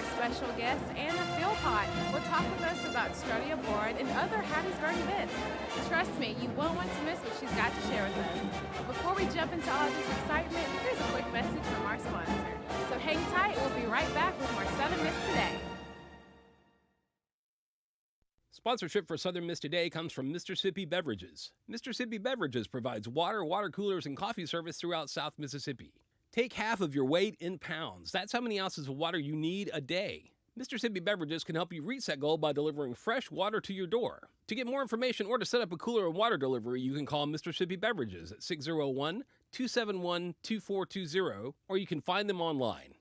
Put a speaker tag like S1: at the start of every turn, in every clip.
S1: our special guest, Anna Philpott, will talk with us about Study Abroad and other Hattiesburg events. Trust me, you won't want to miss what she's got to share with us. But before we jump into all this excitement, here's a quick message from our sponsor. So hang tight, we'll be right back with more Southern Miss Today.
S2: Sponsorship for Southern Miss Today comes from Mississippi Beverages. Mississippi Beverages provides water, water coolers, and coffee service throughout South Mississippi. Take half of your weight in pounds. That's how many ounces of water you need a day. Mississippi Beverages can help you reach that goal by delivering fresh water to your door. To get more information or to set up a cooler and water delivery, you can call Mississippi Beverages at 601-271-2420, or you can find them online.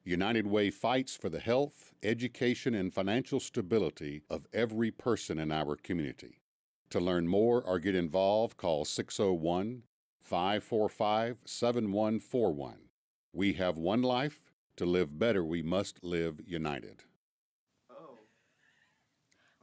S3: United Way fights for the health, education, and financial stability of every person in our community. To learn more or get involved, call 601-545-7141. We have one life. To live better, we must live united.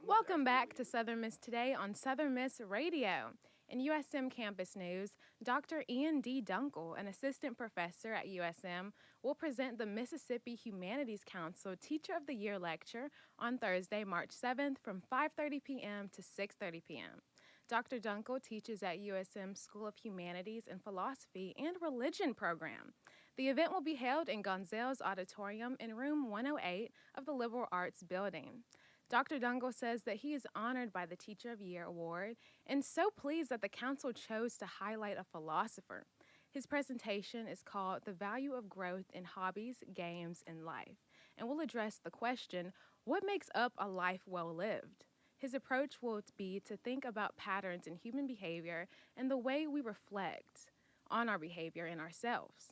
S1: Welcome back to Southern Miss Today on Southern Miss Radio. In USM Campus News, Dr. Ian D. Dunkel, an assistant professor at USM, will present the Mississippi Humanities Council Teacher of the Year lecture on Thursday, March 7th from 5:30 p.m. to 6:30 p.m. Dr. Dunkel teaches at USM School of Humanities and Philosophy and Religion program. The event will be held in Gonzales Auditorium in room 108 of the Liberal Arts Building. Dr. Dunkel says that he is honored by the Teacher of the Year award and so pleased that the council chose to highlight a philosopher. His presentation is called The Value of Growth in Hobbies, Games, and Life, and will address the question, what makes up a life well lived? His approach will be to think about patterns in human behavior and the way we reflect on our behavior and ourselves.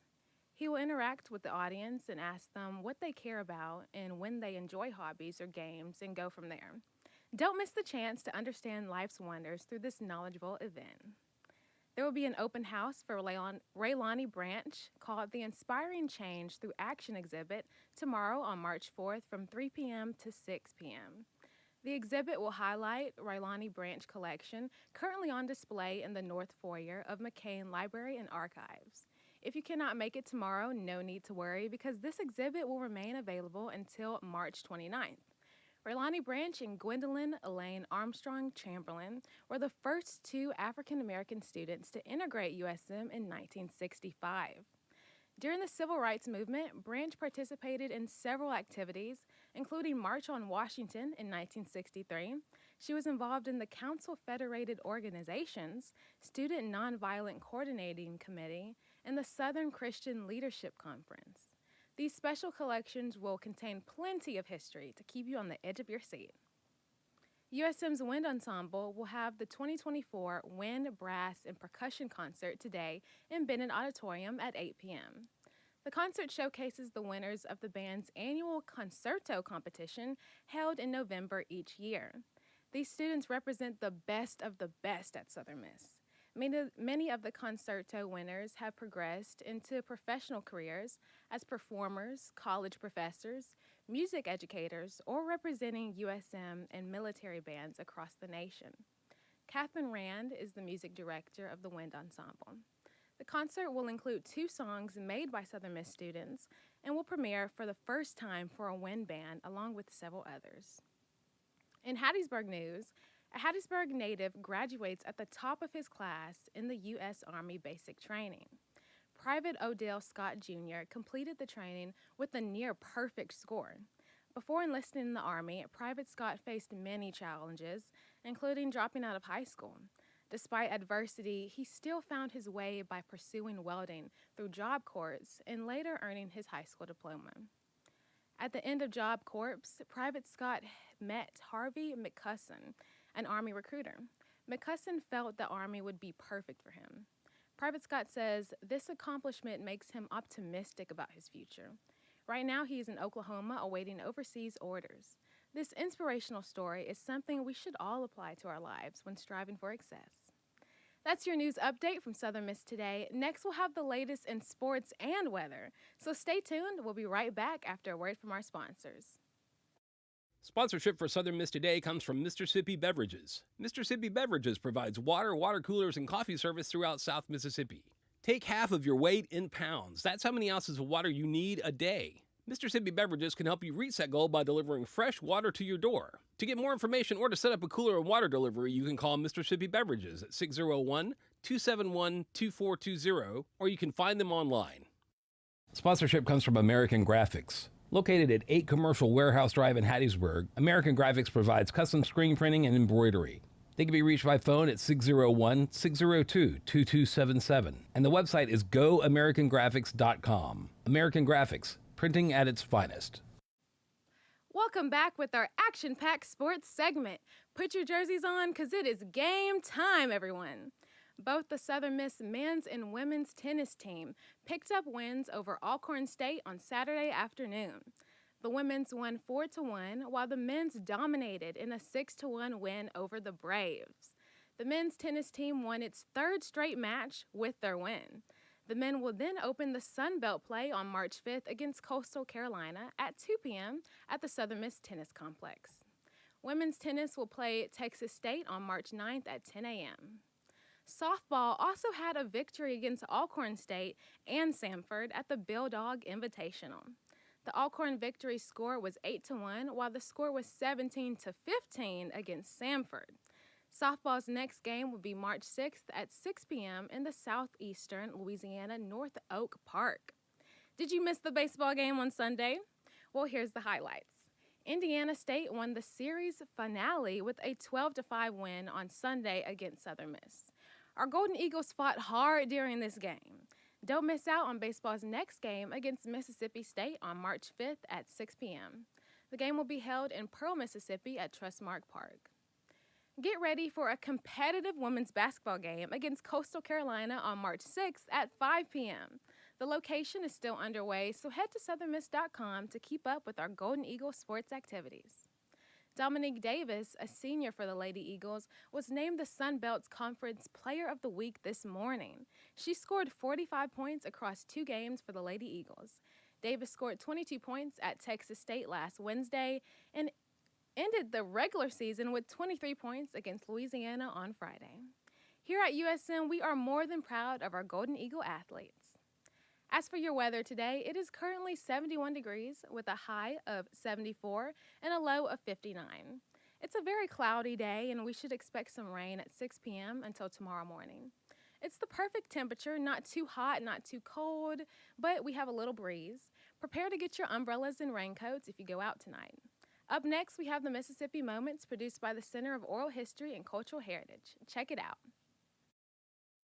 S1: He will interact with the audience and ask them what they care about and when they enjoy hobbies or games and go from there. Don't miss the chance to understand life's wonders through this knowledgeable event. There will be an open house for Raylani Branch called the Inspiring Change Through Action exhibit tomorrow on March 4th from 3 p.m. to 6 p.m. The exhibit will highlight Raylani Branch collection currently on display in the North Foyer of McCain Library and Archives. If you cannot make it tomorrow, no need to worry because this exhibit will remain available until March 29th. Raylani Branch and Gwendolyn Elaine Armstrong Chamberlain were the first two African-American students to integrate USM in 1965. During the Civil Rights Movement, Branch participated in several activities, including March on Washington in 1963. She was involved in the Council Federated Organizations, Student Nonviolent Coordinating Committee, and the Southern Christian Leadership Conference. These special collections will contain plenty of history to keep you on the edge of your seat. USM's Wind Ensemble will have the 2024 Wind, Brass, and Percussion Concert today in Bennett Auditorium at 8 p.m. The concert showcases the winners of the band's annual concerto competition held in November each year. These students represent the best of the best at Southern Miss. Many of the concerto winners have progressed into professional careers as performers, college professors, music educators, or representing USM and military bands across the nation. Catherine Rand is the music director of the Wind Ensemble. The concert will include 2 songs made by Southern Miss students and will premiere for the first time for a wind band along with several others. In Hattiesburg news, a Hattiesburg native graduates at the top of his class in the U.S. Army basic training. Private Odell Scott Jr. completed the training with a near-perfect score. Before enlisting in the Army, Private Scott faced many challenges, including dropping out of high school. Despite adversity, he still found his way by pursuing welding through Job Corps and later earning his high school diploma. At the end of Job Corps, Private Scott met Harvey McCusson, an Army recruiter. McCusson felt the Army would be perfect for him. Private Scott says this accomplishment makes him optimistic about his future. Right now, he is in Oklahoma awaiting overseas orders. This inspirational story is something we should all apply to our lives when striving for success. That's your news update from Southern Miss Today. Next, we'll have the latest in sports and weather. So stay tuned. We'll be right back after a word from our sponsors.
S2: Sponsorship for Southern Miss Today comes from Mississippi Beverages. Mississippi Beverages provides water, water coolers, and coffee service throughout South Mississippi. Take half of your weight in pounds. That's how many ounces of water you need a day. Mississippi Beverages can help you reach that goal by delivering fresh water to your door. To get more information or to set up a cooler and water delivery, you can call Mississippi Beverages at 601-271-2420, or you can find them online. Sponsorship comes from American Graphics. Located at 8 Commercial Warehouse Drive in Hattiesburg, American Graphics provides custom screen printing and embroidery. They can be reached by phone at 601-602-2277, and the website is goamericangraphics.com. American Graphics, printing at its finest.
S1: Welcome back with our action-packed sports segment. Put your jerseys on because it is game time, everyone. Both the Southern Miss men's and women's tennis team picked up wins over Alcorn State on Saturday afternoon. The women's won 4-1, while the men's dominated in a 6-1 win over the Braves. The men's tennis team won its third straight match with their win. The men will then open the Sun Belt play on March 5th against Coastal Carolina at 2 p.m. at the Southern Miss Tennis Complex. Women's tennis will play Texas State on March 9th at 10 a.m. Softball also had a victory against Alcorn State and Samford at the Bill Dog Invitational. The Alcorn victory score was 8-1, while the score was 17-15 against Samford. Softball's next game will be March 6th at 6 p.m. in the southeastern Louisiana North Oak Park. Did you miss the baseball game on Sunday? Well, here's the highlights. Indiana State won the series finale with a 12-5 win on Sunday against Southern Miss. Our Golden Eagles fought hard during this game. Don't miss out on baseball's next game against Mississippi State on March 5th at 6 p.m. The game will be held in Pearl, Mississippi at Trustmark Park. Get ready for a competitive women's basketball game against Coastal Carolina on March 6th at 5 p.m. The location is still underway, so head to southernmiss.com to keep up with our Golden Eagle sports activities. Dominique Davis, a senior for the Lady Eagles, was named the Sun Belt's Conference Player of the Week this morning. She scored 45 points across 2 games for the Lady Eagles. Davis scored 22 points at Texas State last Wednesday and ended the regular season with 23 points against Louisiana on Friday. Here at USM, we are more than proud of our Golden Eagle athletes. As for your weather today, it is currently 71 degrees with a high of 74 and a low of 59. It's a very cloudy day, and we should expect some rain at 6 p.m. until tomorrow morning. It's the perfect temperature, not too hot, not too cold, but we have a little breeze. Prepare to get your umbrellas and raincoats if you go out tonight. Up next, we have the Mississippi Moments produced by the Center of Oral History and Cultural Heritage. Check it out.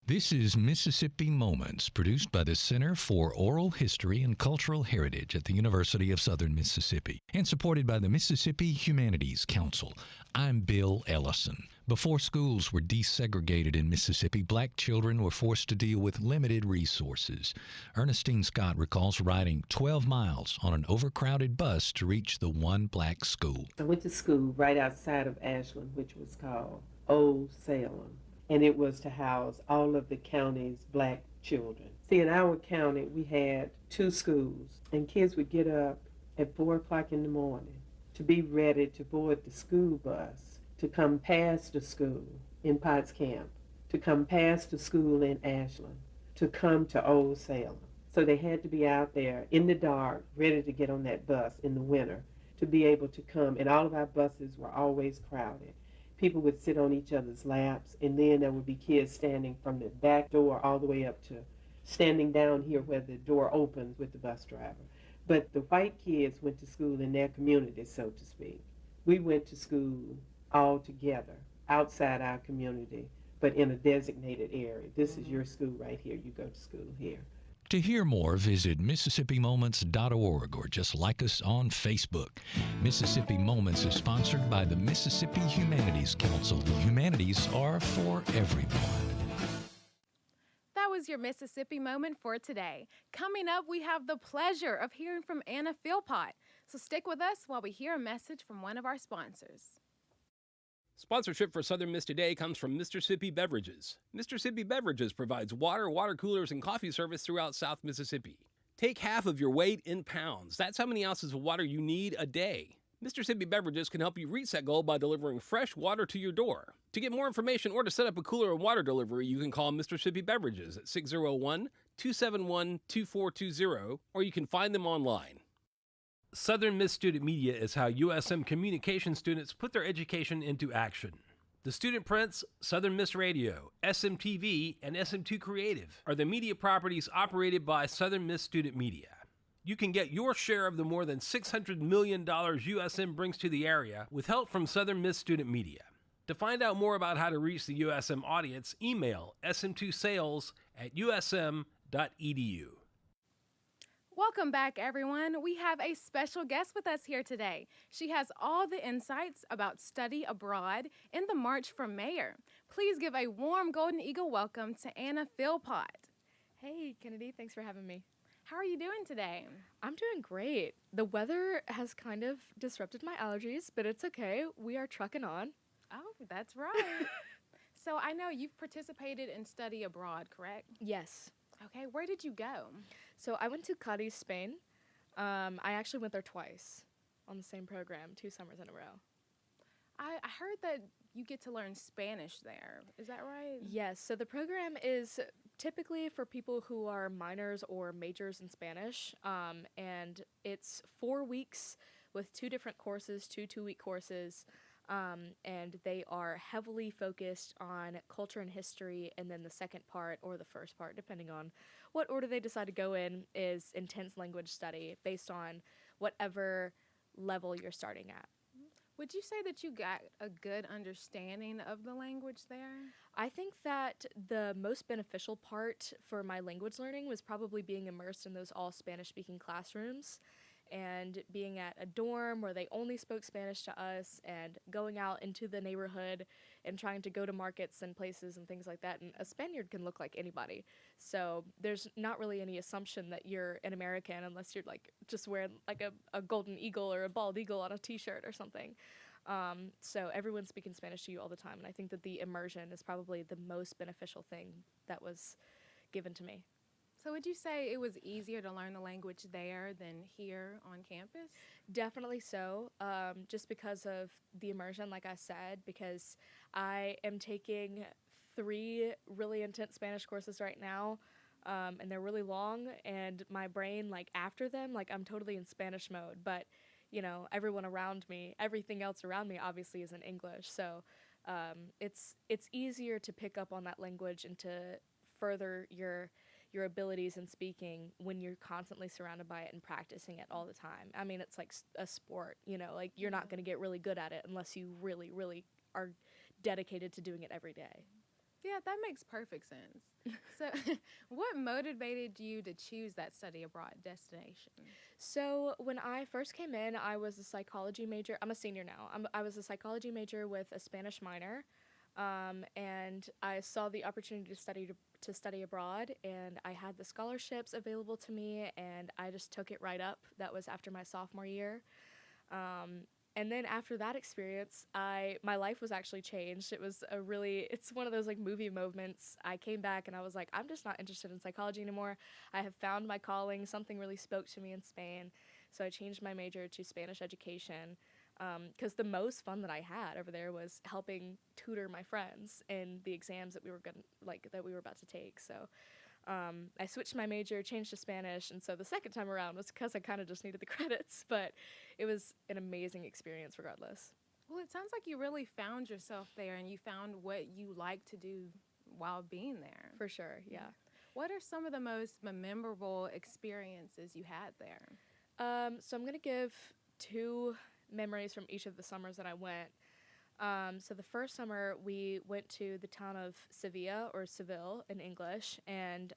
S4: This is Mississippi Moments, produced by the Center for Oral History and Cultural Heritage at the University of Southern Mississippi and supported by the Mississippi Humanities Council. I'm Bill Ellison. Before schools were desegregated in Mississippi, black children were forced to deal with limited resources. Ernestine Scott recalls riding 12 miles on an overcrowded bus to reach the one black school.
S5: I went to school right outside of Ashland, which was called Old Salem, and it was to house all of the county's black children. See, in our county, we had 2 schools, and kids would get up at 4 o'clock in the morning to be ready to board the school bus, to come past the school in Potts Camp, to come past the school in Ashland, to come to Old Salem. So they had to be out there in the dark, ready to get on that bus in the winter, to be able to come. And all of our buses were always crowded. People would sit on each other's laps, and then there would be kids standing from the back door all the way up to standing down here where the door opens with the bus driver. But the white kids went to school in their community, so to speak. We went to school all together outside our community, but in a designated area. This is your school right here. You go to school here.
S4: To hear more, visit MississippiMoments.org or just like us on Facebook. Mississippi Moments is sponsored by the Mississippi Humanities Council. The humanities are for everyone.
S1: That was your Mississippi Moment for today. Coming up, we have the pleasure of hearing from Anna Philpott. So stick with us while we hear a message from one of our sponsors.
S2: Sponsorship for Southern Miss Today comes from Mississippi Beverages. Mississippi Beverages provides water, water coolers, and coffee service throughout South Mississippi. Take half of your weight in pounds. That's how many ounces of water you need a day. Mississippi Beverages can help you reach that goal by delivering fresh water to your door. To get more information or to set up a cooler and water delivery, you can call Mississippi Beverages at 601-271-2420, or you can find them online. Southern Miss Student Media is how USM communication students put their education into action. The student prints, Southern Miss Radio, SMTV, and SM2 Creative are the media properties operated by Southern Miss Student Media. You can get your share of the more than $600 million USM brings to the area with help from Southern Miss Student Media. To find out more about how to reach the USM audience, email sm2sales@usm.edu.
S1: Welcome back, everyone. We have a special guest with us here today. She has all the insights about study abroad in the March for Mayor. Please give a warm Golden Eagle welcome to Anna Philpott.
S6: Hey, Kennedy, thanks for having me.
S1: How are you doing today?
S6: I'm doing great. The weather has kind of disrupted my allergies, but it's okay. We are trucking on.
S1: Oh, that's right. So I know you've participated in study abroad, correct?
S6: Yes.
S1: Okay, where did you go?
S6: So I went to Cadiz, Spain. I actually went there twice on the same program, 2 summers in a row.
S1: I heard that you get to learn Spanish there. Is that right?
S6: Yes, so the program is typically for people who are minors or majors in Spanish, and it's 4 weeks with 2 different courses, 2 2-week courses, and they are heavily focused on culture and history, and then the second part, or the first part, depending on what order they decide to go in, is intense language study based on whatever level you're starting at.
S1: Would you say that you got a good understanding of the language there?
S6: I think that the most beneficial part for my language learning was probably being immersed in those all Spanish-speaking classrooms and being at a dorm where they only spoke Spanish to us and going out into the neighborhood and trying to go to markets and places and things like that. And a Spaniard can look like anybody. So there's not really any assumption that you're an American unless you're like just wearing like a golden eagle or a bald eagle on a t-shirt or something. So everyone's speaking Spanish to you all the time. And I think that the immersion is probably the most beneficial thing that was given to me.
S1: So would you say it was easier to learn the language there than here on campus?
S6: Definitely so, just because of the immersion, like I said, because I am taking 3 really intense Spanish courses right now, and they're really long, and my brain, like, after them, like, I'm totally in Spanish mode, but, you know, everyone around me, everything else around me obviously is in English, so it's easier to pick up on that language and to further your abilities in speaking when you're constantly surrounded by it and practicing it all the time. I mean, it's like a sport, you know, like you're not going to get really good at it unless you really, really are dedicated to doing it every day.
S1: Yeah, that makes perfect sense. So what motivated you to choose that study abroad destination?
S6: So when I first came in, I was a psychology major. I'm a senior now. I was a psychology major with a Spanish minor. And I saw the opportunity to study abroad, and I had the scholarships available to me, and I just took it right up. That was after my sophomore year. And then after that experience, my life was actually changed. It's one of those like movie moments. I came back and I was like, I'm just not interested in psychology anymore. I have found my calling. Something really spoke to me in Spain. So I changed my major to Spanish education. Because the most fun that I had over there was helping tutor my friends in the exams that we were about to take. So I switched my major, changed to Spanish, and so the second time around was because I kind of just needed the credits, but it was an amazing experience regardless.
S1: Well, it sounds like you really found yourself there and you found what you like to do while being there.
S6: For sure, yeah.
S1: What are some of the most memorable experiences you had there?
S6: So I'm going to give 2 memories from each of the summers that I went. So the first summer we went to the town of Sevilla, or Seville in English, and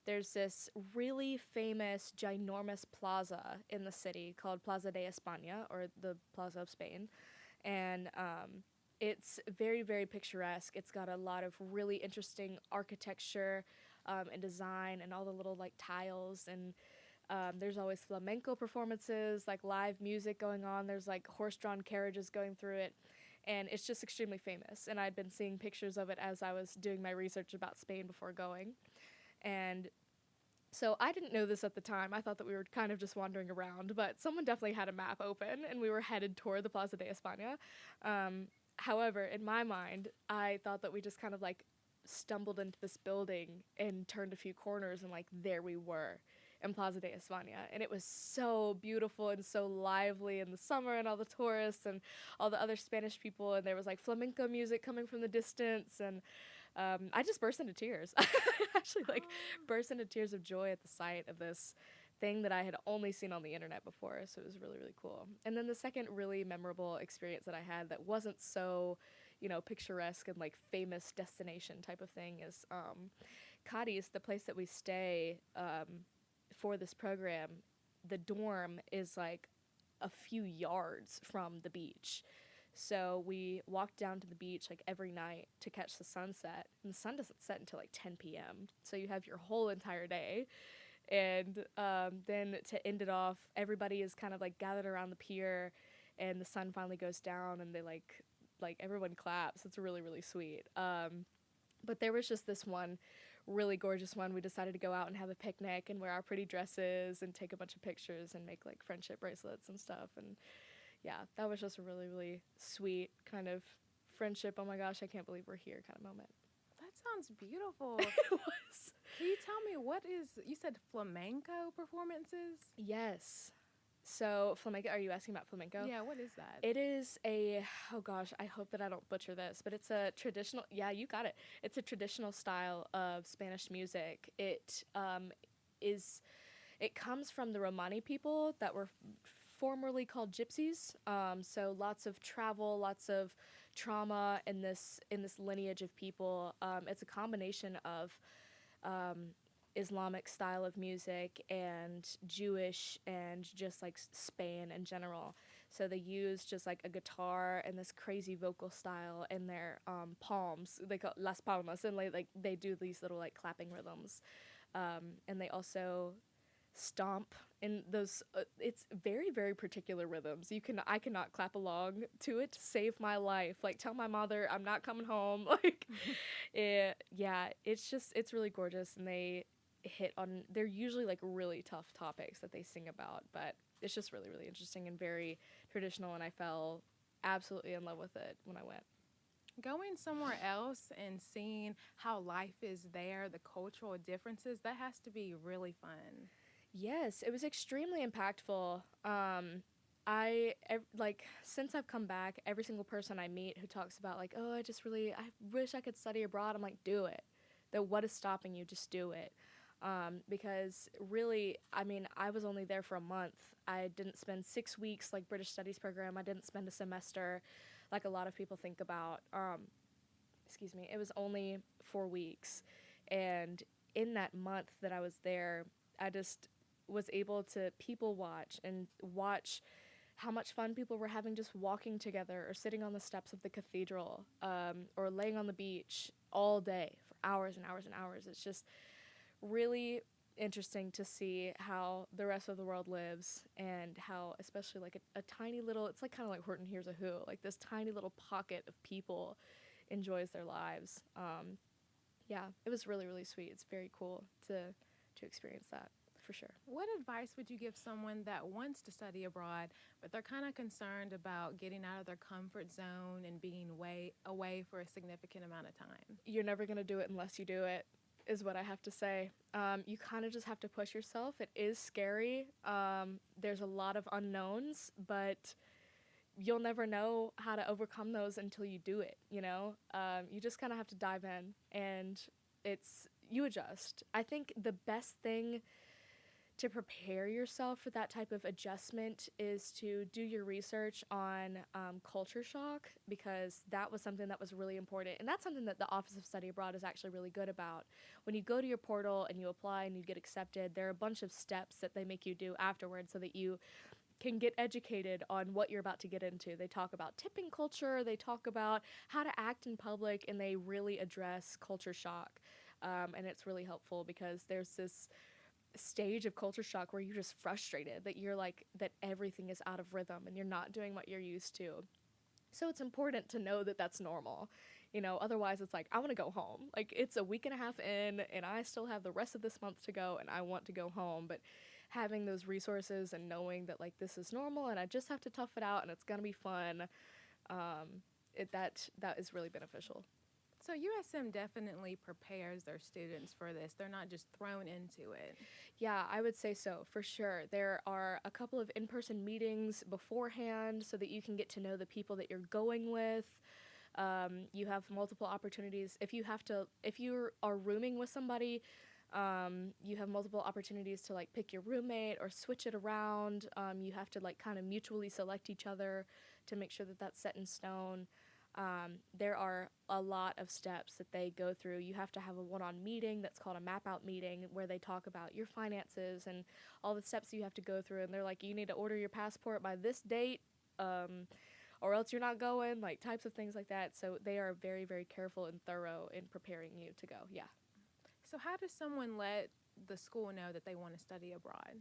S6: there's this really famous ginormous plaza in the city called Plaza de España, or the Plaza of Spain, and it's very, very picturesque. It's got a lot of really interesting architecture and design and all the little like tiles, and there's always flamenco performances, like live music going on. There's like horse-drawn carriages going through it, and it's just extremely famous. And I'd been seeing pictures of it as I was doing my research about Spain before going. And so I didn't know this at the time. I thought that we were kind of just wandering around, but someone definitely had a map open, and we were headed toward the Plaza de España. However, in my mind, I thought that we just kind of like stumbled into this building and turned a few corners, and like there we were. in Plaza de España. And it was so beautiful and so lively in the summer, and all the tourists and all the other Spanish people. And there was like flamenco music coming from the distance. And I just burst into tears. I actually like burst into tears of joy at the sight of this thing that I had only seen on the internet before. So it was really, really cool. And then the second really memorable experience that I had that wasn't so, picturesque and like famous destination type of thing is Cadiz, the place that we stay for this program. The dorm is like a few yards from the beach. So we walked down to the beach like every night to catch the sunset. And the sun doesn't set until like 10 p.m. So you have your whole entire day. And then to end it off, everybody is kind of like gathered around the pier, and the sun finally goes down, and they like everyone claps. It's really, really sweet. But there was just this one really gorgeous one. We decided to go out and have a picnic and wear our pretty dresses and take a bunch of pictures and make like friendship bracelets and stuff. And yeah, that was just a really, really sweet kind of friendship. Oh my gosh, I can't believe we're here kind of moment.
S1: That sounds beautiful.
S6: It was.
S1: Can you tell me you said flamenco performances?
S6: Yes. So flamenco, are you asking about flamenco?
S1: Yeah, what is that?
S6: It is oh gosh, I hope that I don't butcher this, but it's a traditional, yeah, you got it. It's a traditional style of Spanish music. It comes from the Romani people that were formerly called gypsies. So lots of travel, lots of trauma in this lineage of people. It's a combination of Islamic style of music and Jewish and just like Spain in general. So they use just like a guitar and this crazy vocal style in their palms. They call it las palmas, and they do these little like clapping rhythms. And they also stomp in those it's very, very particular rhythms. I cannot clap along to it to save my life. Like, tell my mother I'm not coming home. Like it's really gorgeous, and they're usually like really tough topics that they sing about, but it's just really, really interesting and very traditional, and I fell absolutely in love with it when I went.
S1: Going somewhere else and seeing how life is there, the cultural differences, that has to be really fun.
S6: Yes, it was extremely impactful. Since I've come back, every single person I meet who talks about like, oh, I wish I could study abroad, I'm like, do it. What is stopping you? Just do it. Because really, I mean, I was only there for a month. I didn't spend 6 weeks like British Studies program. I didn't spend a semester like a lot of people think about. It was only 4 weeks. And in that month that I was there, I just was able to people watch and watch how much fun people were having just walking together or sitting on the steps of the cathedral, or laying on the beach all day for hours and hours and hours. It's just really interesting to see how the rest of the world lives, and how especially like a tiny little, it's like kind of like Horton Hears a Who, like this tiny little pocket of people enjoys their lives. Yeah, it was really, really sweet. It's very cool to experience that. For sure.
S1: What advice would you give someone that wants to study abroad, but they're kind of concerned about getting out of their comfort zone and being way away for a significant amount of time?
S6: You're never going to do it unless you do it, is what I have to say. You kind of just have to push yourself. It is scary. There's a lot of unknowns, but you'll never know how to overcome those until you do it, you know? You just kind of have to dive in, and you adjust. I think the best thing to prepare yourself for that type of adjustment is to do your research on culture shock, because that was something that was really important. And that's something that the Office of Study Abroad is actually really good about. When you go to your portal and you apply and you get accepted, there are a bunch of steps that they make you do afterwards so that you can get educated on what you're about to get into. They talk about tipping culture, they talk about how to act in public, and they really address culture shock. And it's really helpful because there's this stage of culture shock where you're just frustrated that you're like that everything is out of rhythm and you're not doing what you're used to. So it's important to know that that's normal, you know. Otherwise it's like, I want to go home, like it's a week and a half in and I still have the rest of this month to go and I want to go home. But having those resources and knowing that like this is normal and I just have to tough it out and it's gonna be fun, that is really beneficial.
S1: So USM definitely prepares their students for this. They're not just thrown into it.
S6: Yeah, I would say so, for sure. There are a couple of in-person meetings beforehand so that you can get to know the people that you're going with. You have multiple opportunities. If you are rooming with somebody, you have multiple opportunities to like pick your roommate or switch it around. You have to like kind of mutually select each other to make sure that that's set in stone. There are a lot of steps that they go through. You have to have a one-on meeting that's called a map out meeting where they talk about your finances and all the steps you have to go through. And they're like, you need to order your passport by this date, or else you're not going, like types of things like that. So they are very, very careful and thorough in preparing you to go. Yeah.
S1: So how does someone let the school know that they want to study abroad?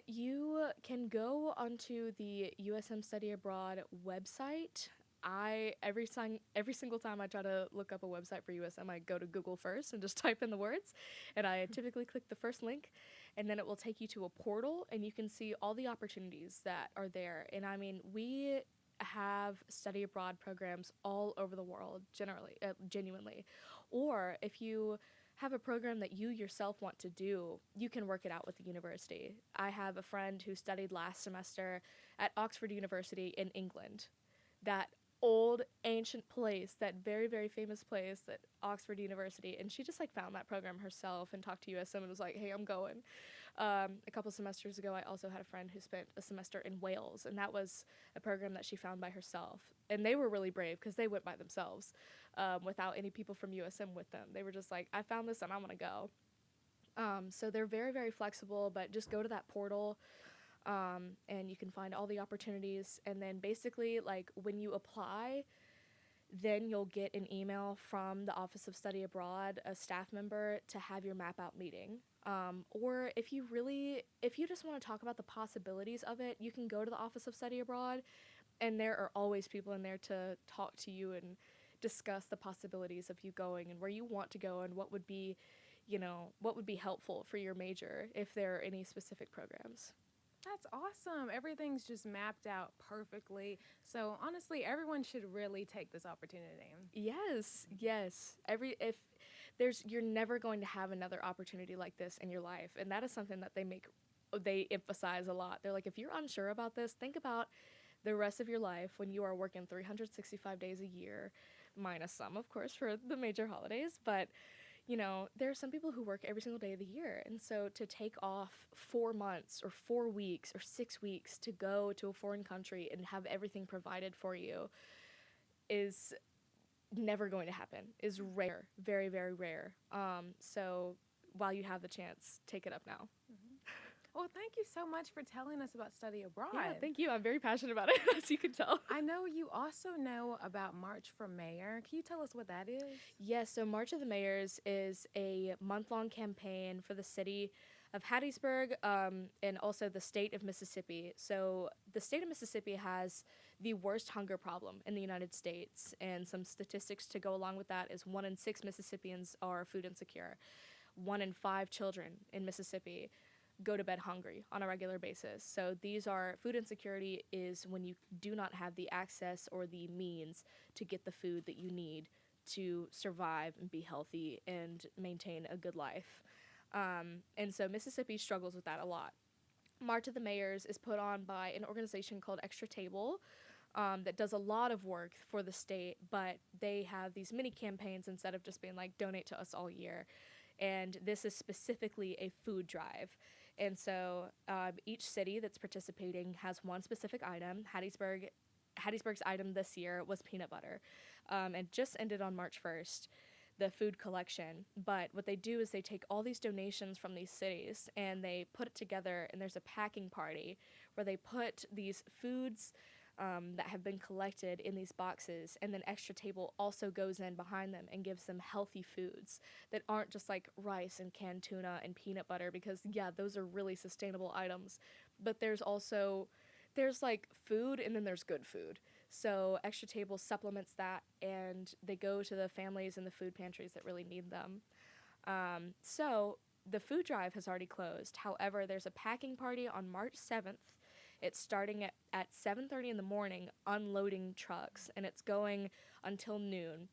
S6: You can go onto the USM Study Abroad website. Every single time I try to look up a website for USM, I go to Google first and just type in the words, and I typically click the first link, and then it will take you to a portal, and you can see all the opportunities that are there. And I mean, we have study abroad programs all over the world, genuinely. Or if you have a program that you yourself want to do, you can work it out with the university. I have a friend who studied last semester at Oxford University in England. That old ancient place, that very, very famous place, that Oxford University, and she just like found that program herself and talked to USM and was like, hey, I'm going. A couple semesters ago, I also had a friend who spent a semester in Wales, and that was a program that she found by herself. And they were really brave because they went by themselves without any people from USM with them. They were just like, I found this and I'm going to go. So they're very, very flexible, but just go to that portal. And you can find all the opportunities. And then basically, like, when you apply, then you'll get an email from the Office of Study Abroad, a staff member, to have your map out meeting. Or if you just want to talk about the possibilities of it, you can go to the Office of Study Abroad, and there are always people in there to talk to you and discuss the possibilities of you going and where you want to go and what would be helpful for your major if there are any specific programs.
S1: That's awesome. Everything's just mapped out perfectly. So honestly, everyone should really take this opportunity.
S6: Yes. You're never going to have another opportunity like this in your life, and that is something that they emphasize a lot. They're like, if you're unsure about this, think about the rest of your life when you are working 365 days a year, minus some, of course, for the major holidays, but there are some people who work every single day of the year. And so to take off 4 months or 4 weeks or 6 weeks to go to a foreign country and have everything provided for you is never going to happen, is rare, very, very rare. So while you have the chance, take it up now.
S1: Mm-hmm. Well, thank you so much for telling us about Study Abroad.
S6: Yeah, thank you. I'm very passionate about it, as you can tell.
S1: I know you also know about March for Mayor. Can you tell us what that is?
S6: Yes, so March of the Mayors is a month-long campaign for the city of Hattiesburg and also the state of Mississippi. So the state of Mississippi has the worst hunger problem in the United States, and some statistics to go along with that is 1 in 6 Mississippians are food insecure. 1 in 5 children in Mississippi go to bed hungry on a regular basis. So food insecurity is when you do not have the access or the means to get the food that you need to survive and be healthy and maintain a good life. And so Mississippi struggles with that a lot. March of the Mayors is put on by an organization called Extra Table that does a lot of work for the state, but they have these mini campaigns instead of just being like, donate to us all year. And this is specifically a food drive. And so each city that's participating has one specific item. Hattiesburg's item this year was peanut butter. And just ended on March 1st, the food collection. But what they do is they take all these donations from these cities and they put it together, and there's a packing party where they put these foods that have been collected in these boxes, and then Extra Table also goes in behind them and gives them healthy foods that aren't just like rice and canned tuna and peanut butter, because yeah, those are really sustainable items, but there's like food and then there's good food. So Extra Table supplements that, and they go to the families in the food pantries that really need them. So the food drive has already closed. However, there's a packing party on March 7th. It's starting at 7:30 in the morning, unloading trucks, and it's going until noon.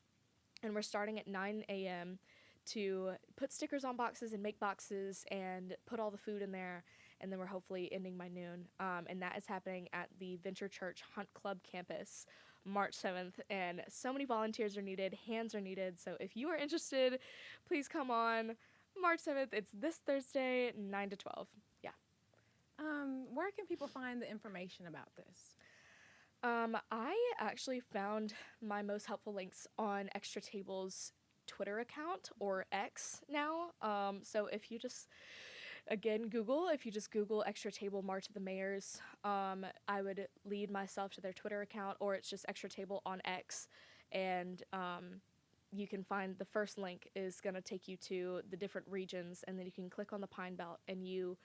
S6: and we're starting at 9 a.m. to put stickers on boxes and make boxes and put all the food in there, and then we're hopefully ending by noon. And that is happening at the Venture Church Hunt Club campus, March 7th, and so many volunteers are needed, hands are needed, so if you are interested, please come on March 7th. It's this Thursday, 9 to 12. Yeah.
S1: Where can people find the information about this?
S6: I actually found my most helpful links on Extra Table's Twitter account, or X now. So if you just, again, if you just Google Extra Table March of the Mayors, I would lead myself to their Twitter account, or it's just Extra Table on X, and you can find the first link is going to take you to the different regions, and then you can click on the Pine Belt, and you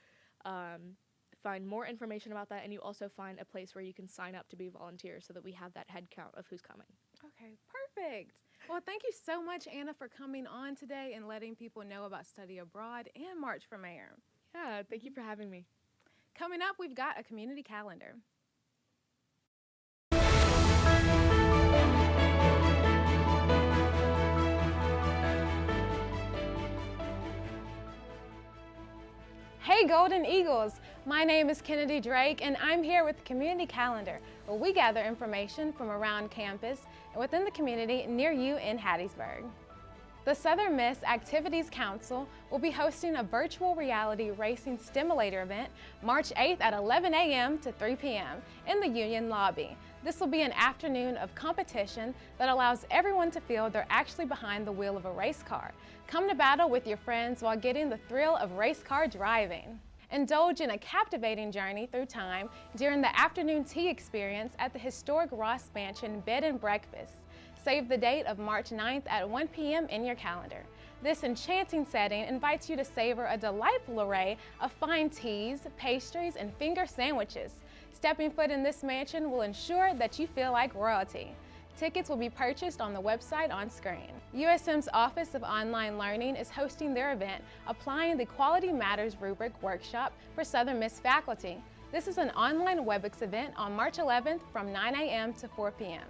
S6: find more information about that, and you also find a place where you can sign up to be volunteers so that we have that head count of who's coming.
S1: Okay, perfect. Well, thank you so much, Anna, for coming on today and letting people know about Study Abroad and March for Mayor.
S6: Yeah, thank you for having me.
S1: Coming up, we've got a community calendar. Hey Golden Eagles, my name is Kennedy Drake and I'm here with the Community Calendar, where we gather information from around campus and within the community near you in Hattiesburg. The Southern Miss Activities Council will be hosting a virtual reality racing stimulator event March 8th at 11 a.m. to 3 p.m. in the Union Lobby. This will be an afternoon of competition that allows everyone to feel they're actually behind the wheel of a race car. Come to battle with your friends while getting the thrill of race car driving. Indulge in a captivating journey through time during the afternoon tea experience at the historic Ross Mansion Bed and Breakfast. Save the date of March 9th at 1 p.m. in your calendar. This enchanting setting invites you to savor a delightful array of fine teas, pastries, and finger sandwiches. Stepping foot in this mansion will ensure that you feel like royalty. Tickets will be purchased on the website on screen. USM's Office of Online Learning is hosting their event, Applying the Quality Matters Rubric Workshop for Southern Miss faculty. This is an online WebEx event on March 11th from 9 a.m. to 4 p.m.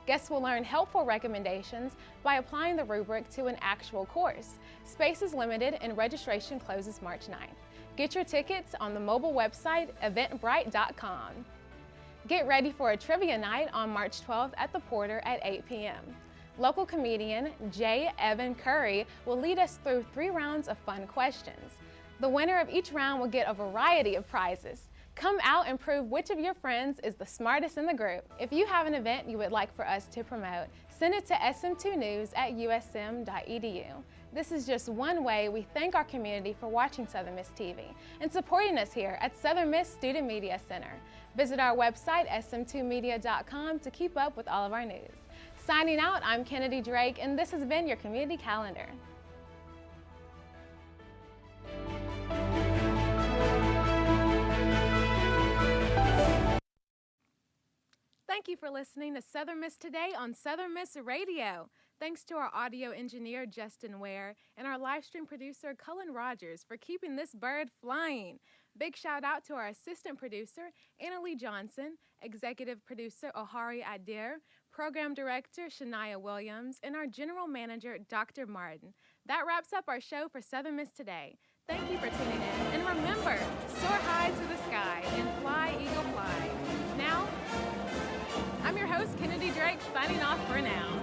S1: Guests will learn helpful recommendations by applying the rubric to an actual course. Space is limited and registration closes March 9th. Get your tickets on the mobile website eventbrite.com. Get ready for a trivia night on March 12th at the Porter at 8 p.m. Local comedian J. Evan Curry will lead us through 3 rounds of fun questions. The winner of each round will get a variety of prizes. Come out and prove which of your friends is the smartest in the group. If you have an event you would like for us to promote, send it to sm2news@usm.edu. This is just one way we thank our community for watching Southern Miss TV and supporting us here at Southern Miss Student Media Center. Visit our website, sm2media.com, to keep up with all of our news. Signing out, I'm Kennedy Drake, and this has been your Community Calendar. Thank you for listening to Southern Miss Today on Southern Miss Radio. Thanks to our audio engineer, Justin Ware, and our live stream producer, Cullen Rogers, for keeping this bird flying. Big shout out to our assistant producer, Annalie Johnson, executive producer, Ohari Adair, program director, Shania Williams, and our general manager, Dr. Martin. That wraps up our show for Southern Miss Today. Thank you for tuning in, and remember, soar high to the sky and fly, eagle, fly. Now, I'm your host, Kennedy Drake, signing off for now.